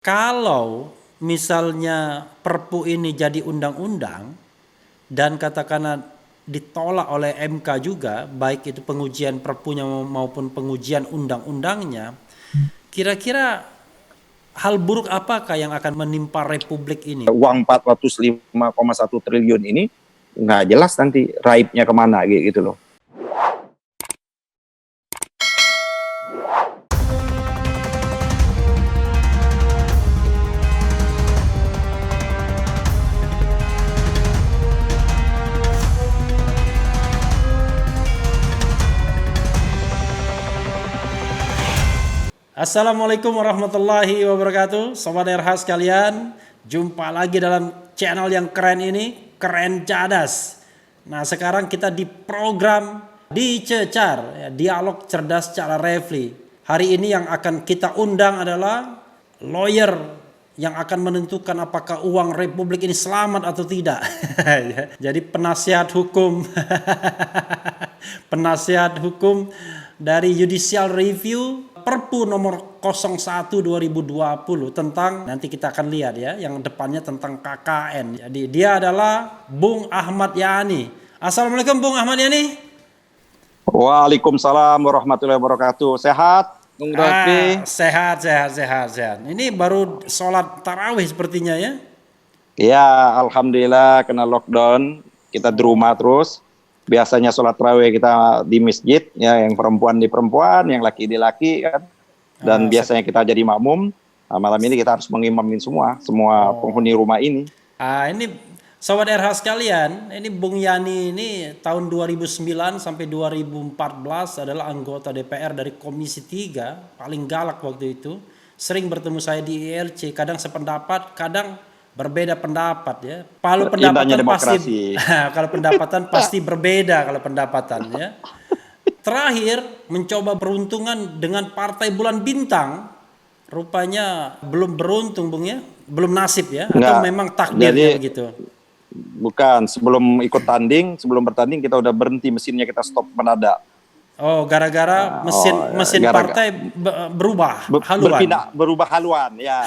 Kalau misalnya Perpu ini jadi undang-undang dan katakanlah ditolak oleh MK juga, baik itu pengujian Perpunya maupun pengujian undang-undangnya, kira-kira hal buruk apakah yang akan menimpa Republik ini? Uang 405,1 triliun ini nggak jelas nanti raibnya kemana gitu loh. Assalamualaikum warahmatullahi wabarakatuh. Sobat RH sekalian, jumpa lagi dalam channel yang keren ini, Keren Cadas. Nah, sekarang kita di program Dicecar, ya, dialog cerdas cara refli. Hari ini yang akan kita undang adalah lawyer yang akan menentukan apakah uang Republik ini selamat atau tidak. Jadi penasihat hukum penasihat hukum dari Judicial Review Perpu nomor 01 2020 tentang, nanti kita akan lihat ya, yang depannya tentang KKN. Jadi dia adalah Bung Ahmad Yani. Assalamualaikum Bung Ahmad Yani. Waalaikumsalam warahmatullahi wabarakatuh. Sehat, Bung Raffi? Sehat. Ini baru sholat tarawih sepertinya ya? Ya, alhamdulillah kena lockdown. Kita di rumah terus. Biasanya sholat tarawih kita di masjid, ya, yang perempuan di perempuan, yang laki di laki, kan. Dan biasanya kita jadi makmum. Nah, malam ini kita harus mengimamin semua penghuni rumah ini. Ini Sobat RH sekalian, ini Bung Yani ini tahun 2009 sampai 2014 adalah anggota DPR dari Komisi 3, paling galak waktu itu. Sering bertemu saya di ILC, kadang sependapat, kadang berbeda pendapat ya. Kalau pendapatan pasti kalau pendapatan pasti berbeda kalau pendapatan ya. Terakhir mencoba peruntungan dengan Partai Bulan Bintang. Rupanya belum beruntung Bung ya, belum nasib ya, atau memang takdirnya begitu. Bukan, sebelum bertanding kita udah berhenti mesinnya, kita stop mendadak. Oh, gara-gara mesin partai berubah haluan. Berubah haluan ya.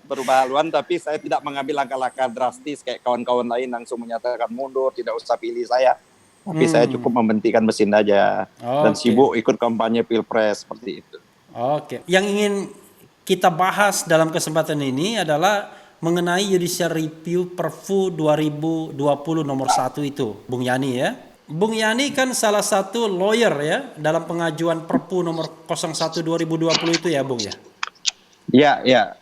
Berubah haluan, tapi saya tidak mengambil langkah-langkah drastis kayak kawan-kawan lain langsung menyatakan mundur, tidak usah pilih saya. Tapi saya cukup membentikan mesin aja dan sibuk ikut kampanye Pilpres seperti itu. Oke. Yang ingin kita bahas dalam kesempatan ini adalah mengenai Judicial Review Perpu 2020 nomor 1 itu, Bung Yani ya. Bung Yani kan salah satu lawyer ya dalam pengajuan Perpu nomor 01 2020 itu ya, Bung ya. Ya.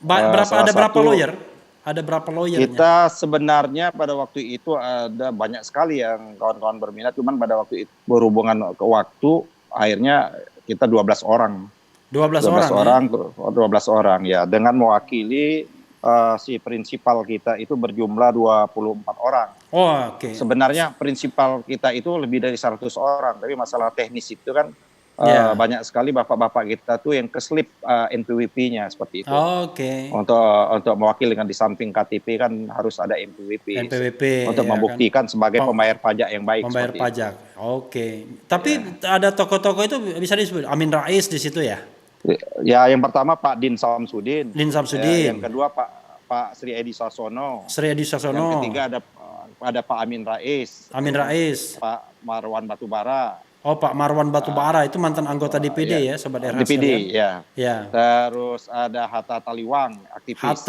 Ada berapa lawyer? Ada berapa lawyernya? Kita sebenarnya pada waktu itu ada banyak sekali yang kawan-kawan berminat, cuman pada waktu itu berhubungan ke waktu, akhirnya kita 12 orang. 12 orang ya, dengan mewakili si prinsipal kita itu berjumlah 24 orang. Oh, oke. Sebenarnya prinsipal kita itu lebih dari 100 orang, tapi masalah teknis itu kan banyak sekali bapak-bapak kita tuh yang keselip NPWP-nya seperti itu. Oke. Untuk mewakili, dengan di samping KTP kan harus ada NPWP untuk membuktikan sebagai pembayar pajak yang baik. Pembayar pajak. Oke. Tapi ada tokoh-tokoh itu bisa disebut Amin Rais di situ ya? Ya, yang pertama Pak Din Samsudin. Yang kedua Pak Sri Edi Sasono. Yang ketiga ada Pak Amin Rais. Pak Marwan Batubara. Oh, Pak Marwan Batubara itu mantan anggota DPD ya, Sobat RH. DPD ya. Terus ada Hatta Taliwang, aktivis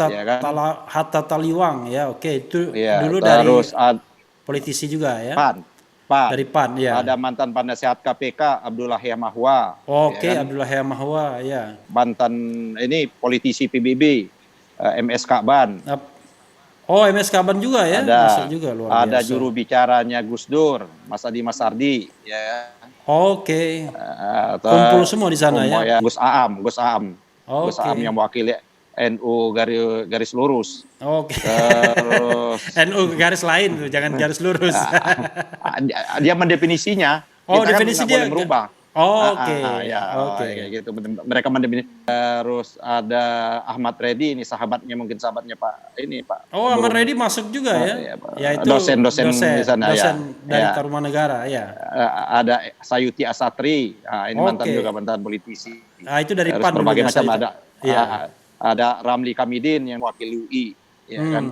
Hatta Taliwang ya, oke. Itu dulu terus dari politisi juga ya. PAN. Dari PAN ya. Ada mantan penasehat KPK Abdullah Yamahwa. Oke, ya kan? Abdullah Yamahwa ya. Mantan ini politisi PBB MS Kaban. Oh, MS Kaban juga ya. Ada juga, luar biasa. Juru bicaranya Gus Dur, Mas Adi Masardi ya. Oke. Kumpul semua di sana ya. Gus Aam. Gus Aam yang mewakili NU garis lurus. Oke. Terus NU garis lain tuh, jangan garis lurus. Dia mendefinisinya. Definisi dia merubah. Oke. Kayak gitu. Mereka mendefinisi. Terus ada Ahmad Reddy, ini sahabatnya Pak. Oh, Ahmad Reddy masuk juga ya. Yaitu dosen di sana ya. Dari Tarumanegara ya. Ada Sayuti Asatri. Ini mantan politisi. Itu dari PAN. Berbagai macam ada. Ada Ramli Kamidin yang wakil UI, ya kan.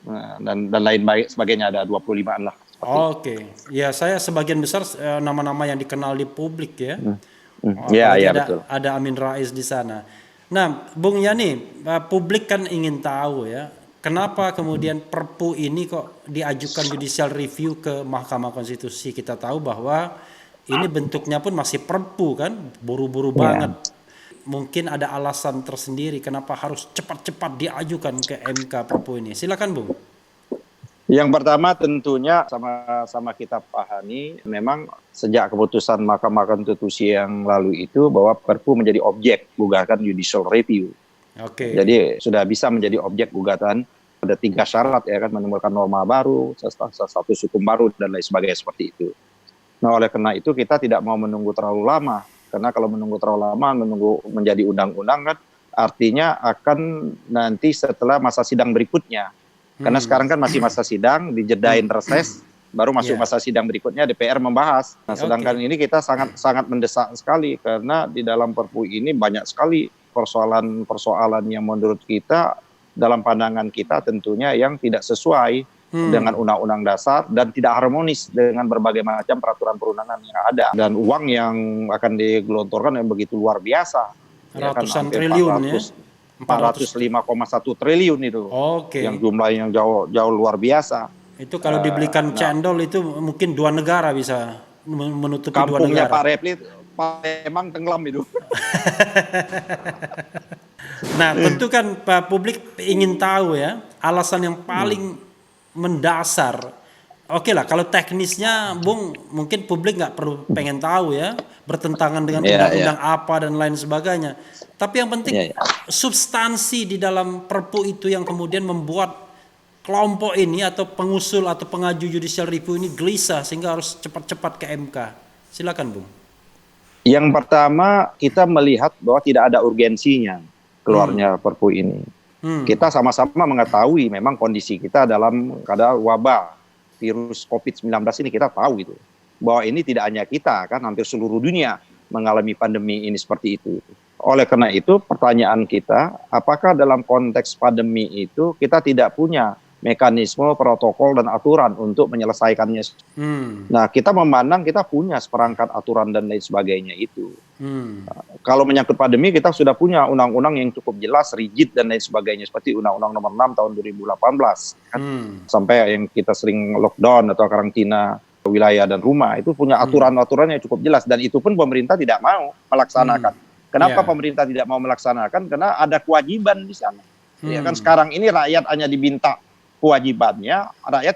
Nah, dan lain baik sebagainya, ada 25-an lah. Oke. Ya, saya sebagian besar nama-nama yang dikenal di publik ya. Iya, Apalagi betul. ada Amin Rais di sana. Nah, Bung Yani, publik kan ingin tahu ya, kenapa kemudian Perpu ini kok diajukan judicial review ke Mahkamah Konstitusi? Kita tahu bahwa ini bentuknya pun masih Perpu kan, buru-buru banget. Mungkin ada alasan tersendiri kenapa harus cepat-cepat diajukan ke MK Perpu ini. Silakan, Bung. Yang pertama tentunya sama-sama kita pahami, memang sejak keputusan Mahkamah Konstitusi yang lalu itu bahwa Perpu menjadi objek gugatan judicial review. Jadi sudah bisa menjadi objek gugatan. Ada 3 syarat ya kan, menimbulkan norma baru, status hukum baru dan lain sebagainya seperti itu. Nah, oleh karena itu kita tidak mau menunggu terlalu lama, karena kalau menunggu terlalu lama, menunggu menjadi undang-undang kan artinya akan nanti setelah masa sidang berikutnya. Karena sekarang kan masih masa sidang, dijedain reses, baru masuk masa sidang berikutnya DPR membahas. Nah, sedangkan ini kita sangat mendesak sekali, karena di dalam Perpu ini banyak sekali persoalan-persoalan yang menurut kita, dalam pandangan kita tentunya yang tidak sesuai dengan Undang-Undang Dasar dan tidak harmonis dengan berbagai macam peraturan perundangan yang ada. Dan uang yang akan digelontorkan yang begitu luar biasa. Ratusan triliun ya. 405,1 triliun itu. Yang jumlah yang jauh luar biasa. Itu kalau dibelikan cendol itu mungkin 2 negara bisa menutupi 2 negara. Kampungnya Pak Repli emang tenggelam itu. Nah, tentu kan publik ingin tahu ya, alasan yang paling mendasar. Oke lah, kalau teknisnya, Bung, mungkin publik nggak perlu pengen tahu ya, bertentangan dengan undang-undang apa dan lain sebagainya. Tapi yang penting substansi di dalam Perpu itu yang kemudian membuat kelompok ini atau pengusul atau pengaju judicial review ini gelisah sehingga harus cepat-cepat ke MK. Silakan, Bung. Yang pertama, kita melihat bahwa tidak ada urgensinya keluarnya Perpu ini. Kita sama-sama mengetahui memang kondisi kita dalam keadaan wabah virus COVID-19 ini, kita tahu itu. Bahwa ini tidak hanya kita, kan hampir seluruh dunia mengalami pandemi ini seperti itu. Oleh karena itu pertanyaan kita, apakah dalam konteks pandemi itu kita tidak punya mekanisme, protokol, dan aturan untuk menyelesaikannya. Nah, kita memandang kita punya seperangkat aturan dan lain sebagainya itu. Kalau menyangkut pandemi, kita sudah punya undang-undang yang cukup jelas, rigid, dan lain sebagainya. Seperti Undang-Undang Nomor 6 tahun 2018. Kan? Sampai yang kita sering lockdown atau karantina wilayah dan rumah, itu punya aturan-aturan yang cukup jelas. Dan itu pun pemerintah tidak mau melaksanakan. Kenapa pemerintah tidak mau melaksanakan? Karena ada kewajiban di sana. Ya kan sekarang ini rakyat hanya diminta kewajibannya, rakyat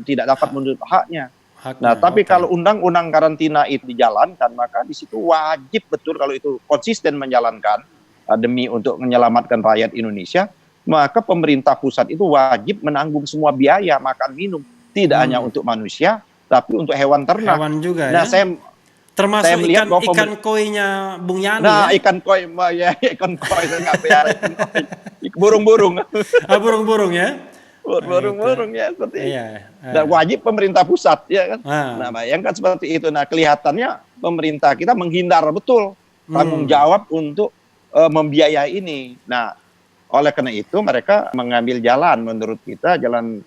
tidak dapat menuntut haknya. Nah, tapi kalau undang-undang karantina itu dijalankan, maka di situ wajib betul kalau itu konsisten menjalankan demi untuk menyelamatkan rakyat Indonesia, maka pemerintah pusat itu wajib menanggung semua biaya makan minum, tidak hanya untuk manusia, tapi untuk hewan ternak. Hewan juga nah, ya. Termasuk ikan koinya Bung Yani. Nah, ya? ikan koi saya nggak pelihara ikan koi. Burung-burung. Burung-burung ya. Burung-burung ya seperti itu. Dan wajib pemerintah pusat ya kan. Nah, bayangkan seperti itu. Nah, kelihatannya pemerintah kita menghindar betul tanggung jawab untuk membiayai ini. Nah, oleh karena itu mereka mengambil jalan menurut kita jalan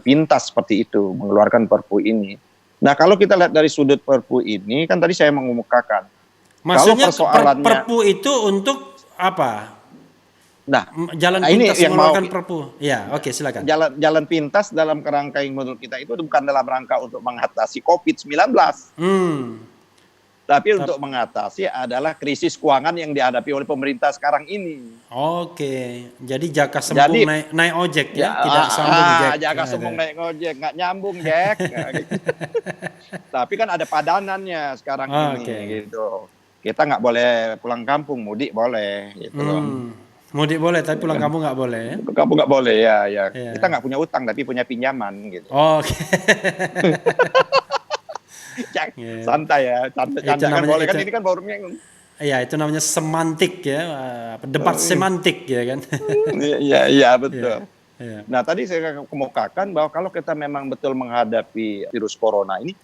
pintas seperti itu mengeluarkan Perpu ini. Nah, kalau kita lihat dari sudut Perpu ini, kan tadi saya mengemukakan. Maksudnya Perpu itu untuk apa? Nah, jalan pintas mengeluarkan Perpu. Ya, oke, silakan. Jalan pintas dalam kerangka yang menurut kita itu bukan dalam rangka untuk mengatasi COVID-19. Tapi untuk mengatasi adalah krisis keuangan yang dihadapi oleh pemerintah sekarang ini. Oke, jadi Jaka Sembung naik ojek ya, tidak sambung Jack. Jaka Sembung naik ojek, nggak nyambung Jack. Tapi kan ada padanannya sekarang ini gitu. Kita nggak boleh pulang kampung, mudik boleh gitu. Mudik boleh, tapi pulang kampung nggak boleh ya? Kampung nggak boleh ya. Kita nggak punya utang, tapi punya pinjaman gitu. Oke. Santai ya, canda-canda kan boleh kan, ini kan forumnya. Iya, itu namanya semantik ya, debat semantik ya kan. Iya betul. Nah, tadi saya kemukakan bahwa kalau kita memang betul menghadapi virus corona ini,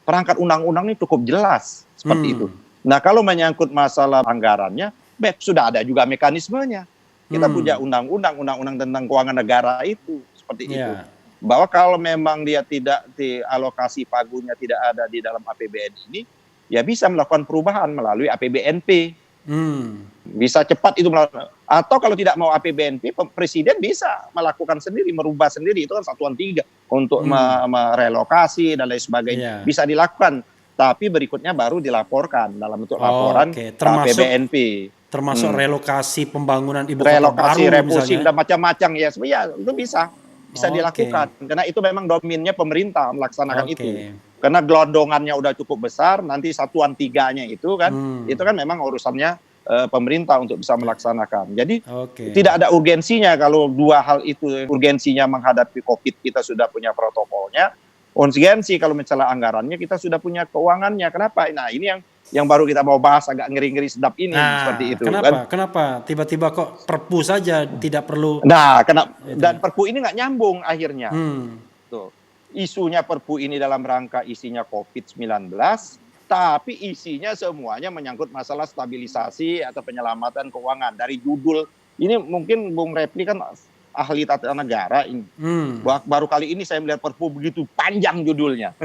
perangkat undang-undang ini cukup jelas seperti itu. Nah, kalau menyangkut masalah anggarannya, sudah ada juga mekanismenya. Kita punya Hmm. undang-undang tentang keuangan negara itu seperti itu. Ya. Bahwa kalau memang dia tidak alokasi pagunya tidak ada di dalam APBN ini, ya bisa melakukan perubahan melalui APBNP. Hmm. Bisa cepat itu melakukan. Atau kalau tidak mau APBNP, presiden bisa melakukan sendiri, merubah sendiri. Itu kan satuan 3 untuk merelokasi dan lain sebagainya. Ya. Bisa dilakukan. Tapi berikutnya baru dilaporkan dalam bentuk laporan Oke. ke APBNP. Termasuk relokasi pembangunan ibu kota Relokasi, baru refocusing, misalnya. dan macam-macam. Ya, itu bisa Oke. dilakukan. Karena itu memang dominnya pemerintah melaksanakan Oke. itu. Karena gelondongannya udah cukup besar, nanti satuan 3-nya itu kan memang urusannya pemerintah untuk bisa melaksanakan. Jadi tidak ada urgensinya kalau dua hal itu. Urgensinya menghadapi COVID kita sudah punya protokolnya. Urgensi kalau misalnya anggarannya kita sudah punya keuangannya. Kenapa? Nah ini yang baru kita mau bahas agak ngeri-ngeri sedap ini seperti itu. Kenapa tiba-tiba kok Perpu saja tidak perlu? Nah, dan Perpu ini nggak nyambung akhirnya. Tuh. Isunya Perpu ini dalam rangka isinya COVID-19, tapi isinya semuanya menyangkut masalah stabilisasi atau penyelamatan keuangan. Dari judul ini mungkin Bung Repli kan ahli tata negara ini. Baru kali ini saya melihat Perpu begitu panjang judulnya.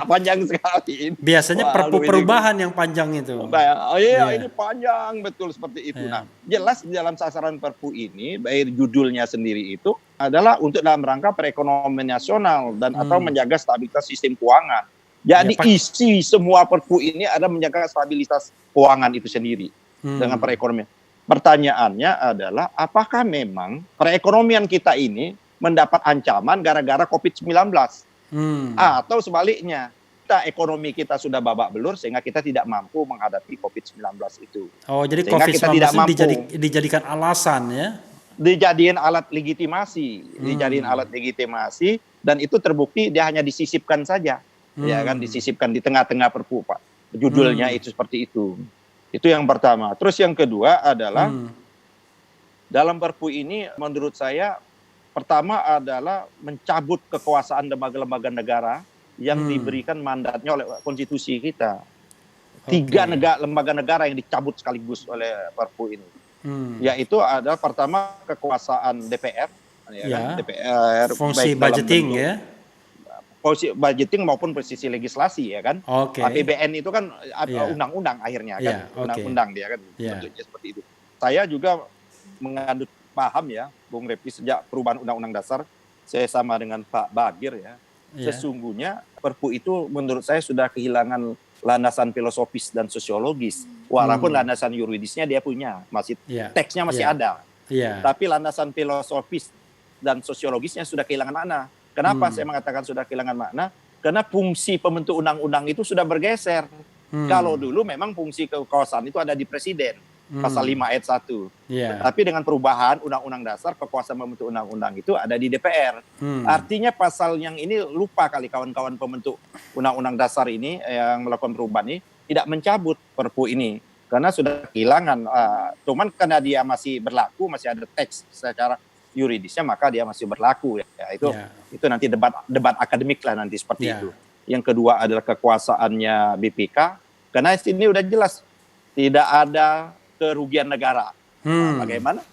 Panjang sekali. Biasanya Perpu perubahan yang panjang itu. Ini panjang betul seperti itu. Nah, jelas di dalam sasaran Perpu ini, baik judulnya sendiri itu adalah untuk dalam rangka perekonomian nasional dan atau menjaga stabilitas sistem keuangan. Jadi isi semua Perpu ini ada menjaga stabilitas keuangan itu sendiri dengan perekonomian. Pertanyaannya adalah apakah memang perekonomian kita ini mendapat ancaman gara-gara COVID-19? Atau sebaliknya, ekonomi kita sudah babak belur sehingga kita tidak mampu menghadapi COVID-19 itu. Oh, jadi COVID-19 dijadikan alasan ya? Dijadiin alat legitimasi, dan itu terbukti dia hanya disisipkan saja. Ya kan, disisipkan di tengah-tengah Perpu, Pak. Judulnya itu seperti itu. Itu yang pertama. Terus yang kedua adalah dalam Perpu ini menurut saya pertama adalah mencabut kekuasaan lembaga-lembaga negara yang diberikan mandatnya oleh konstitusi kita. 3 lembaga negara yang dicabut sekaligus oleh Perpu ini. Yaitu adalah pertama kekuasaan DPR, kan? DPR fungsi budgeting ya. Posisi budgeting maupun posisi legislasi ya kan. APBN itu kan undang-undang akhirnya kan, undang-undang dia kan bentuknya seperti itu. Saya juga menganut paham ya, Bung Repli, sejak perubahan Undang-Undang Dasar, saya sama dengan Pak Bagir ya. Sesungguhnya Perpu itu menurut saya sudah kehilangan landasan filosofis dan sosiologis. Walaupun landasan yuridisnya dia punya, masih teksnya masih ada. Tapi landasan filosofis dan sosiologisnya sudah kehilangan makna. Kenapa saya mengatakan sudah kehilangan makna? Karena fungsi pembentuk undang-undang itu sudah bergeser. Kalau dulu memang fungsi kekuasaan itu ada di presiden, pasal 5 ayat 1. Tapi dengan perubahan Undang-Undang Dasar, kekuasaan pembentuk undang-undang itu ada di DPR. Artinya pasal yang ini lupa kali kawan-kawan pembentuk Undang-Undang Dasar ini yang melakukan perubahan ini tidak mencabut Perpu ini. Karena sudah kehilangan. Cuman karena dia masih berlaku, masih ada teks secara yuridisnya, maka dia masih berlaku itu nanti debat akademik lah nanti seperti itu. Yang kedua adalah kekuasaannya BPK, karena ini udah jelas tidak ada kerugian negara. Bagaimana?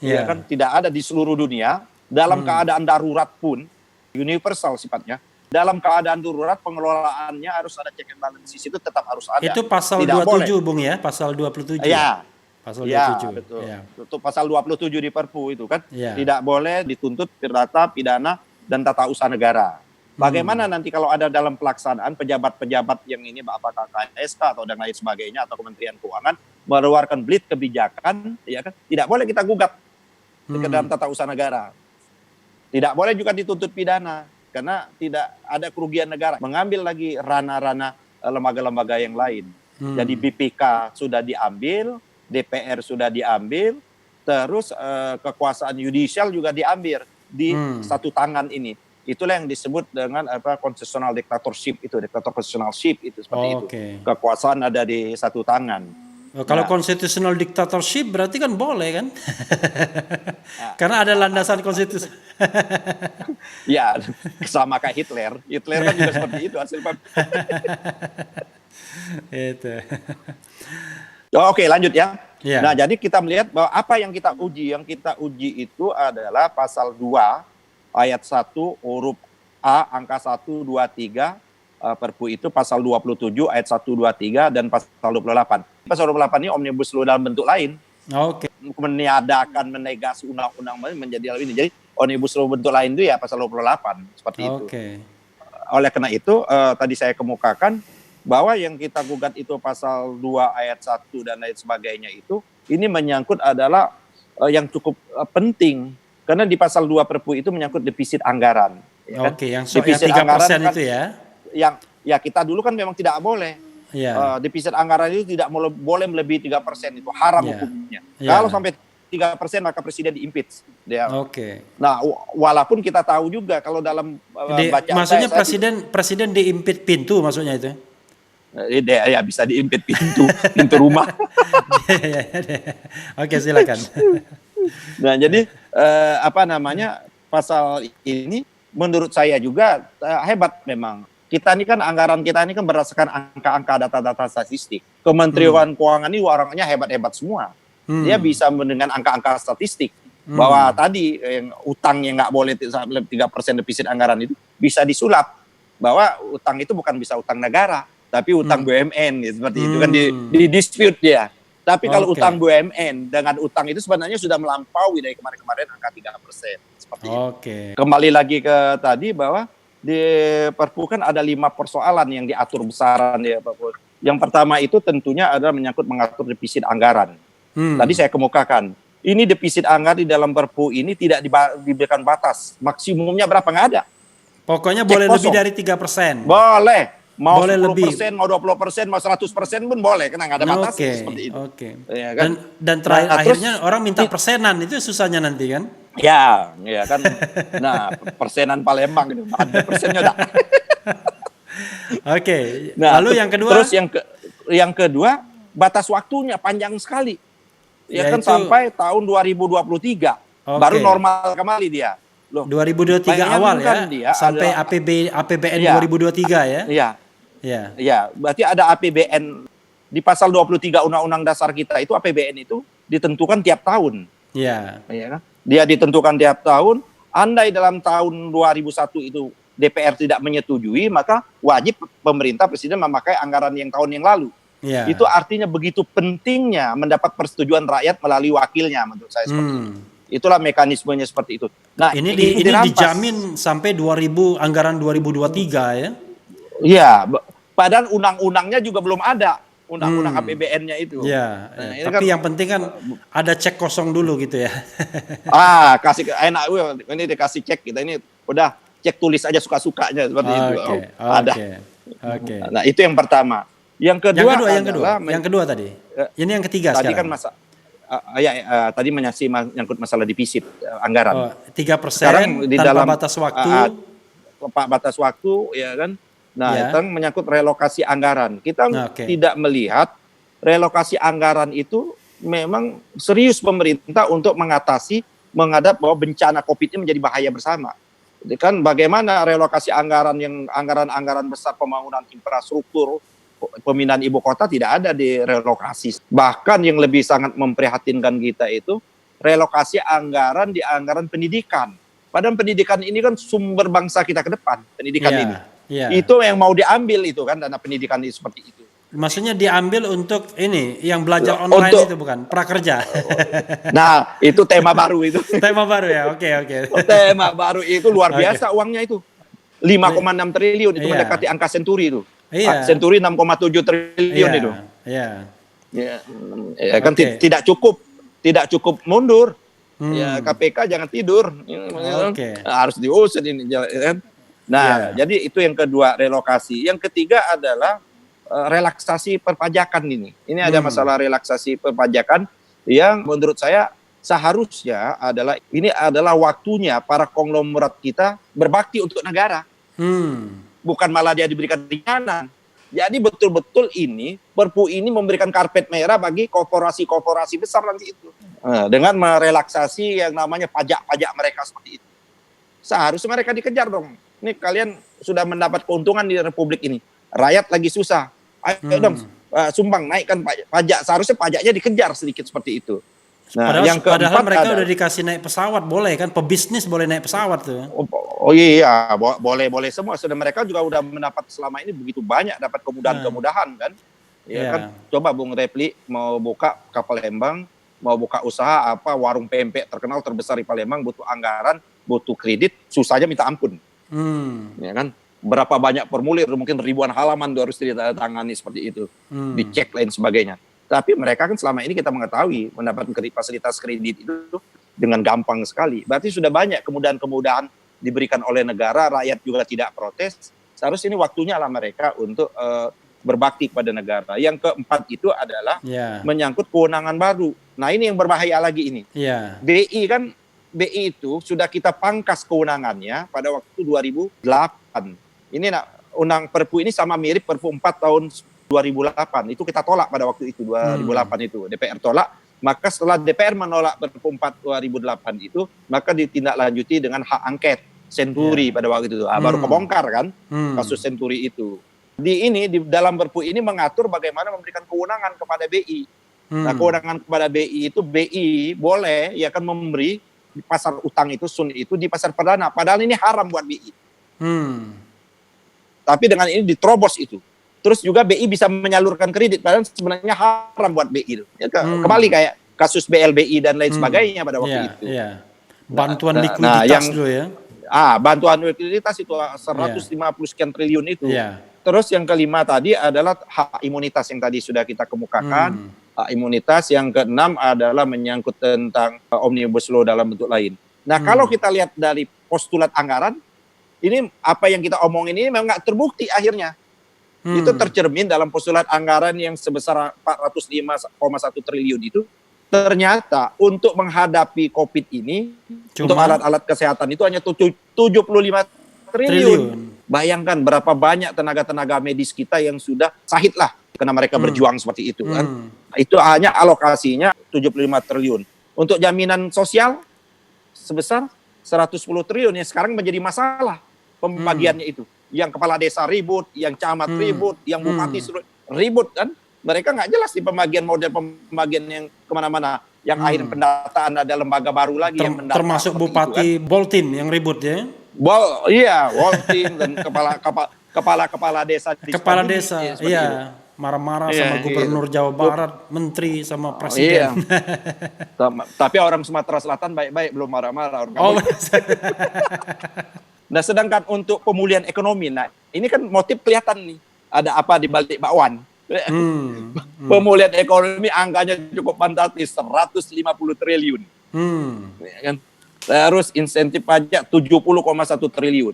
Ya kan, tidak ada di seluruh dunia dalam keadaan darurat pun, universal sifatnya. Dalam keadaan darurat pengelolaannya harus ada check and balances, itu tetap harus ada. Itu pasal tidak 27 boleh. Bung ya, pasal 27. Pasal 27. Betul. Itu pasal 27 di Perpu itu kan. Tidak boleh dituntut perdata, pidana, dan tata usaha negara. Bagaimana nanti kalau ada dalam pelaksanaan pejabat-pejabat yang ini apakah KSK atau dan lain sebagainya atau Kementerian Keuangan mengeluarkan blit kebijakan, ya kan? Tidak boleh kita gugat ke dalam tata usaha negara. Tidak boleh juga dituntut pidana karena tidak ada kerugian negara. Mengambil lagi ranah-ranah lembaga-lembaga yang lain. Jadi BPK sudah diambil, DPR sudah diambil, terus kekuasaan yudisial juga diambil di satu tangan ini. Itulah yang disebut dengan constitutional dictatorship itu, dictatorship itu seperti itu. Kekuasaan ada di satu tangan. Kalau constitutional dictatorship berarti kan boleh kan? Karena ada landasan konstitusi. Ya, sama kayak Hitler. Hitler kan juga seperti itu hasil. Itu. Oke, lanjut ya. Ya. Nah, jadi kita melihat bahwa apa yang kita uji? Yang kita uji itu adalah pasal 2 ayat 1 huruf A angka 123 Perpu itu pasal 27 ayat 123 dan pasal 28. Pasal 28 ini omnibus law dalam bentuk lain. Oke. Meniadakan, menegasi undang-undang menjadi hal ini. Jadi omnibus law bentuk lain itu ya pasal 28 seperti itu. Oleh karena itu tadi saya kemukakan bahwa yang kita gugat itu pasal 2 ayat 1 dan lain sebagainya itu ini menyangkut adalah yang cukup penting karena di pasal 2 Perpu itu menyangkut defisit anggaran. Ya kan? Yang defisit 3% kan, itu ya. Yang ya kita dulu kan memang tidak boleh. Defisit anggaran itu tidak boleh melebihi 3%, itu haram hukumnya. Kalau sampai 3% maka presiden diimpeach. Nah, walaupun kita tahu juga kalau dalam bacaan maksudnya presiden diimpeach pintu maksudnya itu. Ya bisa diimpeach pintu rumah. Oke, silakan. Nah, jadi pasal ini menurut saya juga hebat memang. Kita ini kan anggaran kita ini kan berdasarkan angka-angka data-data statistik. Kementerian Keuangan ini orangnya hebat-hebat semua. Dia bisa dengan angka-angka statistik bahwa tadi yang utangnya nggak boleh 3% defisit anggaran itu bisa disulap bahwa utang itu bukan bisa utang negara tapi utang BUMN gitu, seperti itu kan di dispute dia. Tapi kalau utang BUMN dengan utang itu sebenarnya sudah melampaui dari kemarin-kemarin angka 3% seperti itu. Kembali lagi ke tadi bahwa di Perpu kan ada 5 persoalan yang diatur besaran ya Pak. Yang pertama itu tentunya adalah mengatur defisit anggaran. Tadi saya kemukakan, ini defisit anggaran di dalam Perpu ini tidak diberikan batas. Maksimumnya berapa, nggak ada. Pokoknya boleh lebih dari 3%. Boleh. Mau boleh 10%, mau 20%, mau 100% pun boleh, karena nggak ada batas seperti itu. Ya, kan? Dan terakhir akhirnya orang minta persenan, itu susahnya nanti kan? Ya kan. Nah, persenan Palembang itu ada persennya dah. Nah, lalu yang kedua? Terus yang kedua, batas waktunya panjang sekali. Ya kan sampai tahun 2023. Baru normal kembali dia. 2023 awal ya, sampai APBN 2023 ya? Iya, berarti ada APBN di pasal 23 Undang-Undang Dasar kita itu APBN itu ditentukan tiap tahun. Iya kan? Dia ditentukan tiap tahun. Andai dalam tahun 2001 itu DPR tidak menyetujui, maka wajib pemerintah presiden memakai anggaran yang tahun yang lalu. Itu artinya begitu pentingnya mendapat persetujuan rakyat melalui wakilnya, menurut saya seperti itu. Itulah mekanismenya seperti itu. Nah, ini dijamin sampai anggaran 2023 ya? Iya, padahal undang-undangnya juga belum ada, undang-undang APBN-nya itu. Tapi kan, yang penting kan ada cek kosong dulu gitu ya. Kasih enak, ini dikasih cek kita ini udah cek tulis aja suka-sukanya seperti itu. Ada. Nah, itu yang pertama. Yang kedua tadi. Ini yang ketiga tadi sekarang. Kan tadi menyangkut masalah defisit anggaran. 3% tanpa dalam batas waktu. Batas waktu, ya kan. Nah, itu menyangkut relokasi anggaran. Kita tidak melihat relokasi anggaran itu memang serius pemerintah untuk menghadap bahwa bencana COVID ini menjadi bahaya bersama. Jadi kan bagaimana relokasi anggaran yang anggaran besar pembangunan infrastruktur, pemindahan ibu kota tidak ada di relokasi. Bahkan yang lebih sangat memprihatinkan kita itu relokasi anggaran di anggaran pendidikan. Padahal pendidikan ini kan sumber bangsa kita ke depan, pendidikan ini. Itu yang mau diambil itu kan, dana pendidikan ini seperti itu. Maksudnya diambil untuk ini yang belajar online itu bukan prakerja. Nah, itu tema baru itu. Tema baru ya. Oke. Tema baru itu luar biasa uangnya itu. 5,6 triliun itu mendekati angka senturi itu. Senturi 6,7 triliun itu. Kan tidak cukup mundur. KPK jangan tidur. Harus diusut ini. Nah, jadi itu yang kedua, relokasi. Yang ketiga adalah relaksasi perpajakan ini. Ini ada masalah relaksasi perpajakan yang menurut saya seharusnya ini adalah waktunya para konglomerat kita berbakti untuk negara. Bukan malah dia diberikan ringanan. Jadi betul-betul ini Perpu ini memberikan karpet merah bagi korporasi-korporasi besar nanti itu. Dengan merelaksasi yang namanya pajak-pajak mereka seperti itu. Seharusnya mereka dikejar dong. Ini kalian sudah mendapat keuntungan di republik ini. Rakyat lagi susah. Ayo dong sumbang naikkan pajak, seharusnya pajaknya dikejar sedikit seperti itu. Nah, Padahal, yang keempat padahal mereka udah dikasih naik pesawat, boleh kan? Pebisnis boleh naik pesawat tuh. Oh iya, boleh semua. Sudah mereka juga udah mendapat selama ini begitu banyak dapat kemudahan-kemudahan kan. Ya kan. Coba Bung Repli mau buka ke Palembang, mau buka usaha apa warung pempek terkenal terbesar di Palembang, butuh anggaran, butuh kredit, susahnya minta ampun. Ya kan. Berapa banyak formulir, mungkin ribuan halaman harus ditandatangani seperti itu, dicek lain sebagainya. Tapi mereka kan selama ini kita mengetahui mendapat fasilitas kredit itu dengan gampang sekali. Berarti sudah banyak kemudahan-kemudahan diberikan oleh negara, rakyat juga tidak protes. Seharusnya ini waktunya lah mereka untuk berbakti kepada negara. Yang keempat itu adalah menyangkut kewenangan baru. Nah ini yang berbahaya lagi ini. BI itu sudah kita pangkas kewenangannya pada waktu 2008. Ini undang Perpu ini sama mirip Perpu 4 tahun 2008. Itu kita tolak pada waktu itu 2008 itu. DPR tolak. Maka setelah DPR menolak Perpu 4 2008 itu, maka ditindaklanjuti dengan hak angket Senturi pada waktu itu. Baru kebongkar kan kasus Senturi itu. Di dalam Perpu ini mengatur bagaimana memberikan kewenangan kepada BI. Nah, kewenangan kepada BI itu BI boleh ya kan memberi di pasar utang itu itu di pasar perdana. Padahal ini haram buat BI. Tapi dengan ini diterobos itu. Terus juga BI bisa menyalurkan kredit, padahal sebenarnya haram buat BI itu. Ya, kembali kayak kasus BLBI dan lain sebagainya pada waktu itu. Bantuan likuiditas dulu ya. Bantuan likuiditas itu 150 sekian triliun itu. Terus yang kelima tadi adalah hak imunitas yang tadi sudah kita kemukakan. Hak imunitas yang keenam adalah menyangkut tentang omnibus law dalam bentuk lain. Nah kalau kita lihat dari postulat anggaran, ini apa yang kita omongin ini memang nggak terbukti akhirnya. Itu tercermin dalam postulat anggaran yang sebesar 405,1 triliun itu. Ternyata untuk menghadapi COVID ini, untuk alat-alat kesehatan itu hanya 75 triliun. Bayangkan berapa banyak tenaga-tenaga medis kita yang sudah sahid lah karena mereka berjuang seperti itu kan. Itu hanya alokasinya 75 triliun. Untuk jaminan sosial sebesar 110 triliun yang sekarang menjadi masalah pembagiannya itu. Yang kepala desa ribut, yang camat ribut, yang bupati ribut kan. Mereka nggak jelas di model pembagian yang kemana-mana. Yang akhir pendataan ada lembaga baru lagi yang mendata. Termasuk Bupati kan. Boltin yang ribut ya. Boltin dan kepala desa. Kepala desa, iya. Marah-marah sama gubernur Jawa Barat, menteri sama presiden. Tapi orang Sumatera Selatan baik-baik, belum marah-marah. Nah, sedangkan untuk pemulihan ekonomi, nah ini kan motif kelihatan nih. Ada apa di balik bakwan. Pemulihan ekonomi angkanya cukup fantastis, 150 triliun. Ya kan? Terus insentif pajak 70,1 triliun.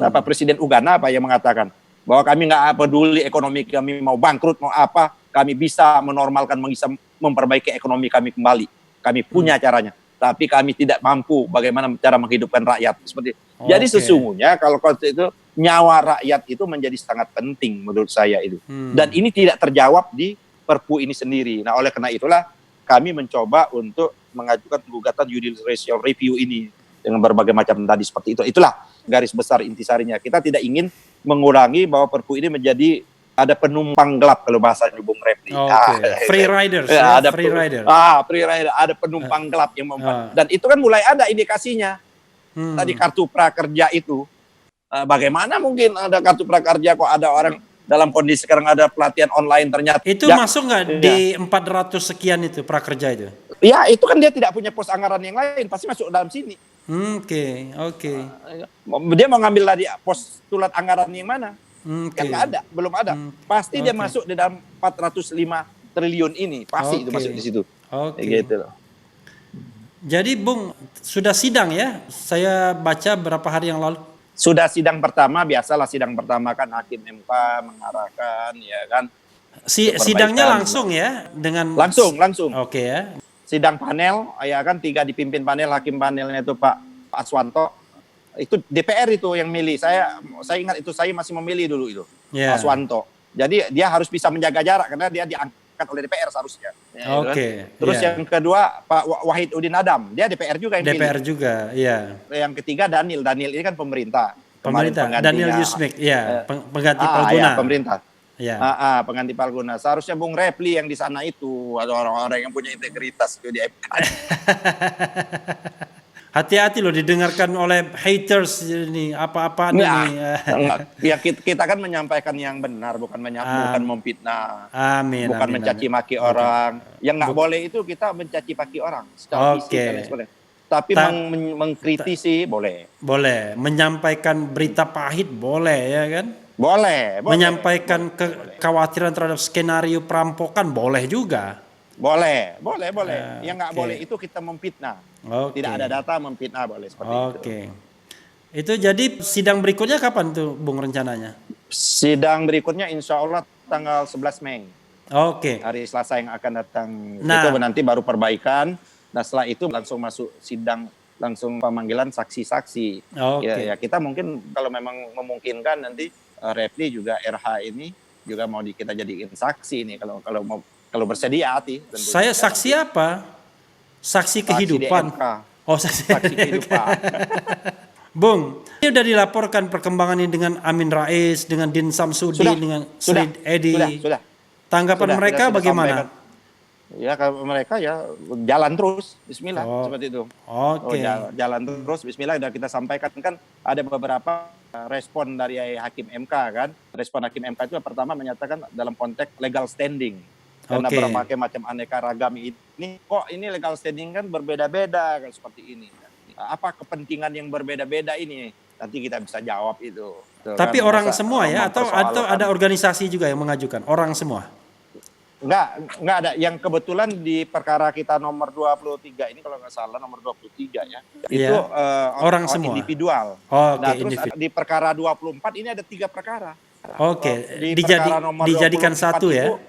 Siapa Presiden Uganda apa yang mengatakan bahwa kami nggak peduli ekonomi kami mau bangkrut mau apa, kami bisa menormalkan, bisa memperbaiki ekonomi kami kembali. Kami punya caranya. Tapi kami tidak mampu bagaimana cara menghidupkan rakyat seperti. Jadi sesungguhnya kalau konsep itu nyawa rakyat itu menjadi sangat penting menurut saya itu. Dan ini tidak terjawab di Perpu ini sendiri. Nah, oleh karena itulah kami mencoba untuk mengajukan gugatan judicial review ini dengan berbagai macam tadi seperti itu. Itulah garis besar intisarinya. Kita tidak ingin mengurangi bahwa Perpu ini menjadi ada penumpang gelap kalau bahasa Bung Repli. Free riders, free rider. Free rider, ada penumpang gelap yang dan itu kan mulai ada indikasinya. Tadi kartu prakerja itu, bagaimana mungkin ada kartu prakerja kok ada orang dalam kondisi sekarang ada pelatihan online ternyata. Itu masuk nggak di 400 sekian itu prakerja itu? Ya itu kan dia tidak punya pos anggaran yang lain, pasti masuk dalam sini. Oke. Dia mau ngambil dari postulat anggaran yang mana? Kan nggak ada, belum ada. Pasti dia masuk di dalam 405 triliun ini, pasti itu masuk di situ. Gitu loh. Jadi Bung, sudah sidang ya? Saya baca berapa hari yang lalu. Sudah sidang pertama, biasalah sidang pertama kan Hakim MK mengarahkan, ya kan. Sidangnya langsung ya? Langsung. Oke ya. Sidang panel, ya kan 3 dipimpin panel, hakim panelnya itu Pak Aswanto. Itu DPR itu yang milih. Saya ingat itu saya masih memilih dulu itu. Pak Aswanto. Jadi dia harus bisa menjaga jarak karena dia diangkat oleh DPR seharusnya. Terus yang kedua Pak Wahid Udin Adam, dia DPR juga yang DPR milih. juga, iya. Yang ketiga Daniel ini kan pemerintah. Daniel Yusmik, ya, pengganti Palguna. Pemerintah. Ya. Pengganti Palguna. Seharusnya Bung Repli yang di sana itu, ada orang-orang yang punya integritas itu di MK. Hati-hati loh didengarkan oleh haters ini apa-apaan ini. Ya kita kan menyampaikan yang benar, bukan memfitnah, Amin. bukan Amin, mencaci amin. maki orang. Yang nggak boleh itu kita mencaci maki orang secara fisik dan lain sebagainya. Tapi mengkritisi boleh. Boleh. Menyampaikan berita pahit boleh ya kan? Boleh. Menyampaikan kekhawatiran terhadap skenario perampokan boleh juga. Boleh. Yang nggak boleh itu kita memfitnah. Okay. Tidak ada data memfitnah boleh seperti itu. Oke. Itu jadi sidang berikutnya kapan tuh Bung rencananya? Sidang berikutnya insya Allah tanggal 11 Mei. Oke. Hari Selasa yang akan datang. Nah, itu nanti baru perbaikan. Nah setelah itu langsung masuk sidang, langsung pemanggilan saksi-saksi. Ya kita mungkin kalau memang memungkinkan nanti Repli juga RH ini juga mau kita jadiin saksi ini kalau bersedia hati. Saya saksi apa? Saksi kehidupan. Saksi kehidupan. Bung, ini sudah dilaporkan perkembangan ini dengan Amin Rais, dengan Din Samsudi, dengan Sri Edi. Sudah. Tanggapan mereka bagaimana? Ya kalau mereka ya jalan terus, Bismillah seperti itu. Oke. Jalan terus, Bismillah. Dan kita sampaikan kan ada beberapa respon dari Hakim MK kan. Respon Hakim MK itu pertama menyatakan dalam konteks legal standing. Karena berbagai macam aneka ragam ini, kok ini legal standing kan berbeda-beda kan seperti ini. Apa kepentingan yang berbeda-beda ini? Nanti kita bisa jawab itu. Tapi kan, orang semua ya atau ada organisasi juga yang mengajukan? Orang semua? Enggak ada. Yang kebetulan di perkara kita nomor 23 ini kalau nggak salah nomor 23 ya. Itu orang semua individual. Terus di perkara 24 ini ada 3 perkara. Dijadikan satu ya.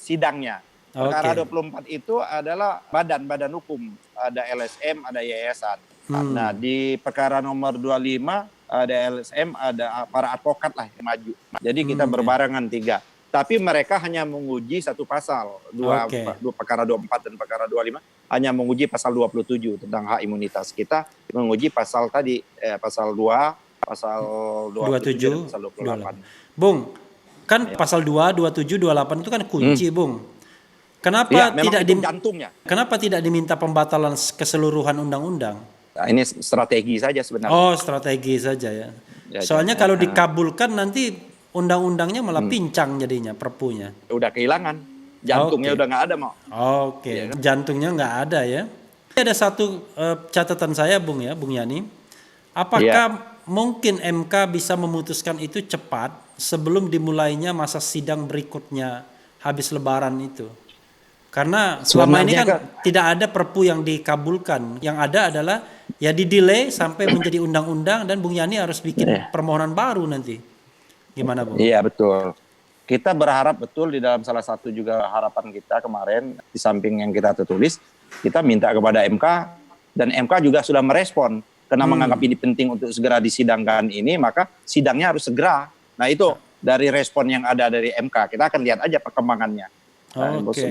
Sidangnya. Perkara 24 itu adalah badan hukum. Ada LSM, ada yayasan. Nah, di perkara nomor 25 ada LSM, ada para advokat lah yang maju. Jadi kita berbarengan 3. Tapi mereka hanya menguji satu pasal. Dua perkara 24 dan perkara 25 hanya menguji pasal 27 tentang hak imunitas. Kita menguji pasal tadi, pasal 2, pasal 27 dan pasal 28. Bung, kan pasal 2, 27, 28 itu kan kunci, Bung. Kenapa Kenapa tidak diminta pembatalan keseluruhan undang-undang? Nah, ini strategi saja sebenarnya. Strategi saja ya. Soalnya kalau dikabulkan nanti undang-undangnya malah pincang jadinya, perpunya. Udah kehilangan. Jantungnya udah nggak ada, mau. Ya, jantungnya nggak ada ya. Ada satu catatan saya, Bung Yani. Apakah mungkin MK bisa memutuskan itu cepat sebelum dimulainya masa sidang berikutnya habis Lebaran itu? Karena selama ini kan tidak ada perpu yang dikabulkan. Yang ada adalah ya didelay sampai menjadi undang-undang dan Bung Yani harus bikin permohonan baru nanti. Gimana, Bung? Iya, betul. Kita berharap betul di dalam salah satu juga harapan kita kemarin, di samping yang kita tertulis, kita minta kepada MK, dan MK juga sudah merespon. Karena menganggap ini penting untuk segera disidangkan ini, maka sidangnya harus segera. Nah itu dari respon yang ada dari MK, kita akan lihat aja perkembangannya.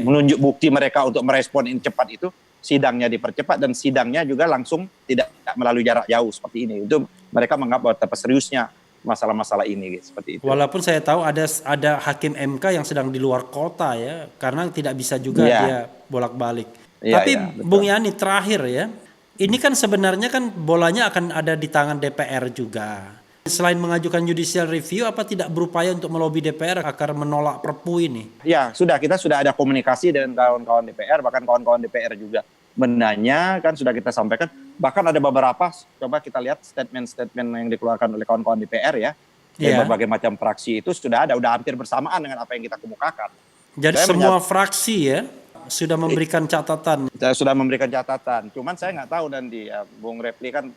Menunjuk bukti mereka untuk merespon ini cepat itu, sidangnya dipercepat dan sidangnya juga langsung tidak melalui jarak jauh seperti ini. Itu mereka menganggap betapa seriusnya masalah-masalah ini seperti itu. Walaupun saya tahu ada hakim MK yang sedang di luar kota ya, karena tidak bisa juga dia bolak-balik. Tapi Bung Yani terakhir ya, ini kan sebenarnya kan bolanya akan ada di tangan DPR juga. Selain mengajukan judicial review, apa tidak berupaya untuk melobi DPR agar menolak perpu ini? Ya, kita sudah ada komunikasi dengan kawan-kawan DPR, bahkan kawan-kawan DPR juga menanya, kan sudah kita sampaikan. Bahkan ada beberapa, coba kita lihat statement-statement yang dikeluarkan oleh kawan-kawan DPR ya. Dari berbagai macam fraksi itu sudah hampir bersamaan dengan apa yang kita kemukakan. Jadi semua fraksi ya sudah memberikan catatan. Sudah memberikan catatan. Cuman saya nggak tahu nanti ya, Bung Repli kan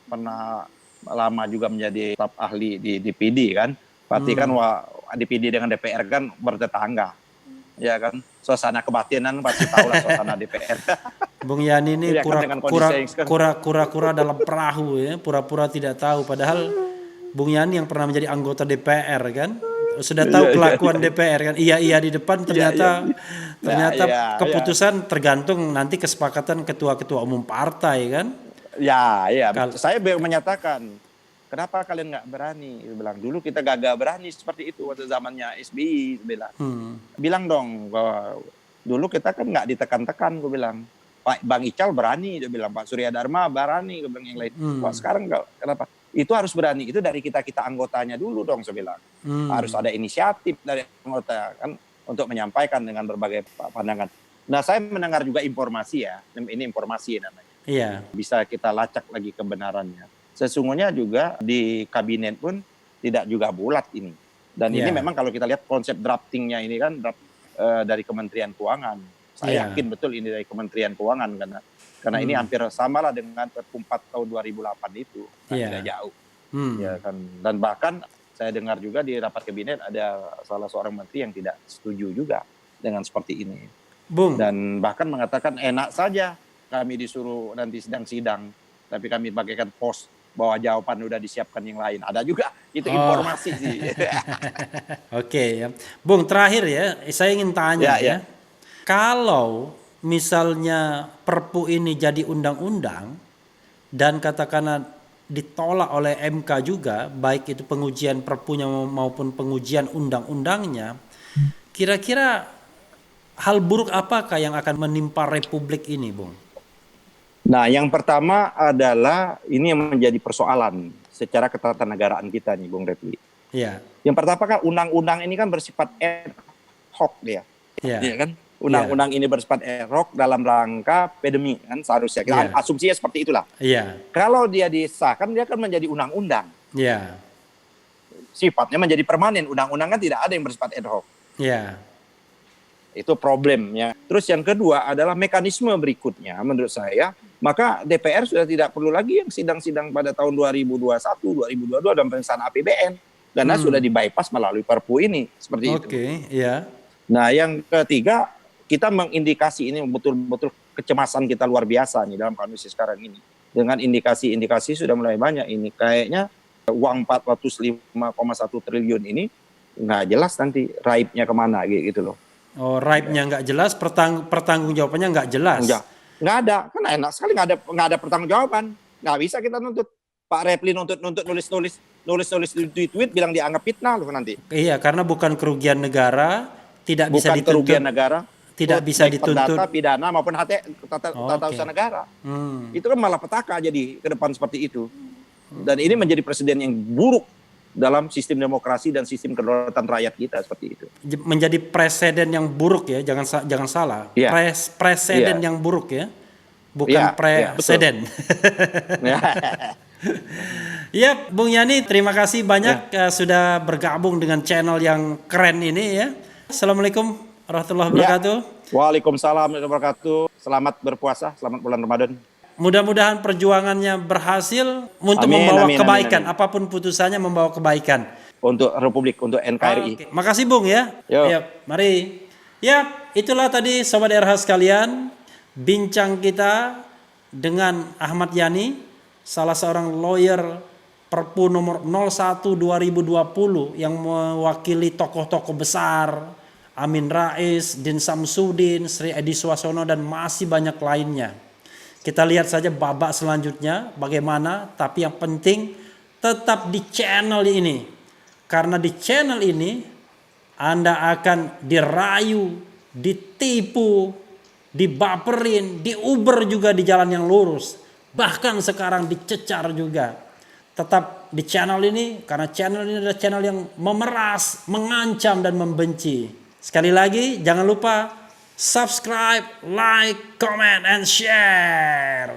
pernah lama juga menjadi staf ahli di DPD kan. Berarti kan DPD dengan DPR kan bertetangga. Ya kan, suasana kebatinan pasti tahu lah suasana DPR. Bung Yani ini pura-pura dalam perahu ya, pura-pura tidak tahu. Padahal Bung Yani yang pernah menjadi anggota DPR kan, sudah tahu kelakuan DPR kan. Iya di depan ternyata keputusan tergantung nanti kesepakatan ketua-ketua umum partai kan. Saya menyatakan kenapa kalian nggak berani? Dia bilang, dulu kita gagal berani seperti itu waktu zamannya SBY. Bilang dong, bahwa dulu kita kan nggak ditekan-tekan, gue bilang. Pak Bang Ical berani, dia bilang. Pak Surya Dharma berani, gue bilang yang lain. Kok sekarang nggak? Kenapa? Itu harus berani. Itu dari kita anggotanya dulu dong, saya bilang. Harus ada inisiatif dari anggota kan untuk menyampaikan dengan berbagai pandangan. Nah, saya mendengar juga informasi ya. Ini informasi namanya. Iya. Bisa kita lacak lagi kebenarannya. Sesungguhnya juga di kabinet pun tidak juga bulat ini. Dan ini memang kalau kita lihat konsep draftingnya ini kan dari Kementerian Keuangan. Saya yakin betul ini dari Kementerian Keuangan karena ini hampir sama lah dengan Perpu 4 tahun 2008 itu. Tidak jauh. Ya kan. Dan bahkan saya dengar juga di rapat kabinet ada salah seorang menteri yang tidak setuju juga dengan seperti ini. Dan bahkan mengatakan enak saja kami disuruh nanti sidang-sidang, tapi kami bagaikan pos bahwa jawaban udah disiapkan yang lain. Ada juga itu informasi sih. Oke ya. Bung, terakhir ya, saya ingin tanya ya. Kalau misalnya Perpu ini jadi undang-undang dan katakanlah ditolak oleh MK juga, baik itu pengujian Perpunya maupun pengujian undang-undangnya, kira-kira hal buruk apakah yang akan menimpa Republik ini, Bung? Nah, yang pertama adalah ini yang menjadi persoalan secara ketatanegaraan kita nih, Bung Repli. Iya. Yang pertama kan undang-undang ini kan bersifat ad hoc dia. Iya kan? Undang-undang ini bersifat ad hoc dalam rangka pandemi kan seharusnya. Kita asumsinya seperti itulah. Iya. Kalau dia disahkan dia akan menjadi undang-undang. Iya. Sifatnya menjadi permanen. Undang-undang kan tidak ada yang bersifat ad hoc. Iya. Itu problemnya. Terus yang kedua adalah mekanisme berikutnya menurut saya, maka DPR sudah tidak perlu lagi yang sidang-sidang pada tahun 2021, 2022 dan pengesahan APBN. Karena sudah di-bypass melalui Perpu ini. Seperti itu. Oke, iya. Nah, yang ketiga, kita mengindikasi ini betul-betul kecemasan kita luar biasa nih dalam kondisi sekarang ini. Dengan indikasi-indikasi sudah mulai banyak ini. Kayaknya uang 405,1 triliun ini nggak jelas nanti raibnya kemana gitu loh. Oh, raibnya nggak jelas, pertanggungjawabannya nggak jelas. Nggak ada, kan enak sekali nggak ada pertanggungjawaban. Nggak bisa kita nuntut Pak Repli nuntut nulis di tweet bilang dianggap fitnah loh nanti. Iya, karena bukan kerugian negara, tidak bisa dituntut. Bukan kerugian negara. Tidak bisa dituntut perdata, pidana maupun tata usaha negara. Itu kan malah petaka jadi ke depan seperti itu. Dan ini menjadi presiden yang buruk dalam sistem demokrasi dan sistem kedaulatan rakyat kita seperti itu. Menjadi presiden yang buruk ya, jangan salah. Presiden yang buruk ya. Bukan presiden. Ya, Bung Yani, terima kasih banyak sudah bergabung dengan channel yang keren ini ya. Assalamualaikum warahmatullahi wabarakatuh. Waalaikumsalam warahmatullahi wabarakatuh. Selamat berpuasa, selamat bulan Ramadan. Mudah-mudahan perjuangannya berhasil untuk membawa kebaikan. Amin. Apapun putusannya membawa kebaikan. Untuk Republik, untuk NKRI. Makasih Bung ya. Ya, mari. Ya, itulah tadi Sobat RH sekalian. Bincang kita dengan Ahmad Yani, salah seorang lawyer Perpu nomor 01 2020 yang mewakili tokoh-tokoh besar. Amin Rais, Din Samsudin, Sri Edi Suasono dan masih banyak lainnya. Kita lihat saja babak selanjutnya bagaimana, tapi yang penting tetap di channel ini. Karena di channel ini Anda akan dirayu, ditipu, dibaperin, diuber juga di jalan yang lurus. Bahkan sekarang dicecar juga. Tetap di channel ini karena channel ini adalah channel yang memeras, mengancam dan membenci. Sekali lagi, jangan lupa subscribe, like, comment, and share.